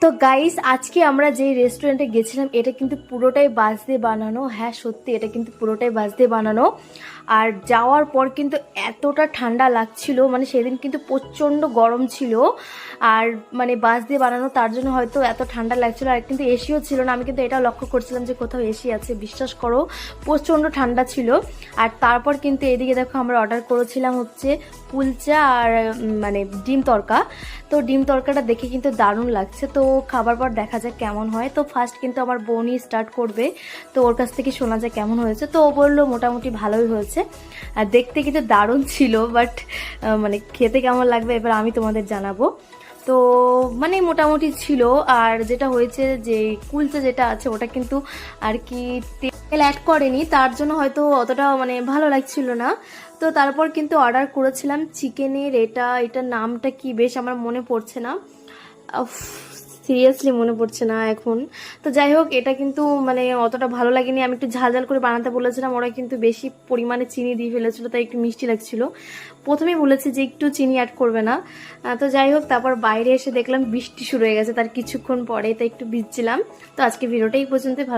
তো গাইস, আজকে আমরা যে রেস্টুরেন্টে গেছিলাম এটা কিন্তু পুরোটাই বাঁশ দিয়ে বানানো। হ্যাঁ সত্যি, এটা কিন্তু পুরোটাই বাঁশ দিয়ে বানানো। আর যাওয়ার পর কিন্তু এতটা ঠান্ডা লাগছিল, মানে সেদিন কিন্তু প্রচণ্ড গরম ছিল। আর মানে বাঁশ দিয়ে বানানো তার জন্য হয়তো এত ঠান্ডা লাগছিল। আর কিন্তু এসিও ছিল না, আমি কিন্তু এটা লক্ষ্য করছিলাম যে কোথাও এসি আছে, বিশ্বাস করো প্রচণ্ড ঠান্ডা ছিল। আর তারপর কিন্তু এদিকে দেখো আমরা অর্ডার করেছিলাম হচ্ছে কুলচা আর মানে ডিম তড়কা। তো ডিম তড়কাটা দেখে কিন্তু দারুণ লাগছে। তো খাবার পর দেখা যাক কেমন হয়। তো ফার্স্ট কিন্তু আমার বোনই স্টার্ট করবে, তো ওর কাছ থেকে শোনা যায় কেমন হয়েছে। তো ও বললো মোটামুটি ভালোই হয়েছে, আর দেখতে কিন্তু দারুণ ছিল। বাট মানে খেতে কেমন লাগবে এবার আমি তোমাদের জানাবো। তো মানে মোটামুটি ছিল। আর যেটা হয়েছে যে কুলচা যেটা আছে ওটা কিন্তু আর কি তেল অ্যাড করেনি, তার জন্য হয়তো অতটা মানে ভালো লাগছিল না। তো তারপর কিন্তু অর্ডার করেছিলাম চিকেনের, এটার নামটা কি বেশ আমার মনে পড়ছে না, সিরিয়াসলি মনে পড়ছে না এখন। তো যাই হোক, এটা কিন্তু মানে অতটা ভালো লাগেনি। আমি একটু ঝাল ঝাল করে বানাতে বলেছিলাম, ওরা কিন্তু বেশি পরিমাণে চিনি দিয়ে ফেলেছিল, তাই একটু মিষ্টি লাগছিল। প্রথমেই বলেছে যে একটু চিনি অ্যাড করবে না। তো যাই হোক, তারপর বাইরে এসে দেখলাম বৃষ্টি শুরু হয়ে গেছে তার কিছুক্ষণ পরে, তাই একটু ভিজছিলাম। তো আজকে ভিডিওটা এই পর্যন্ত। ভালো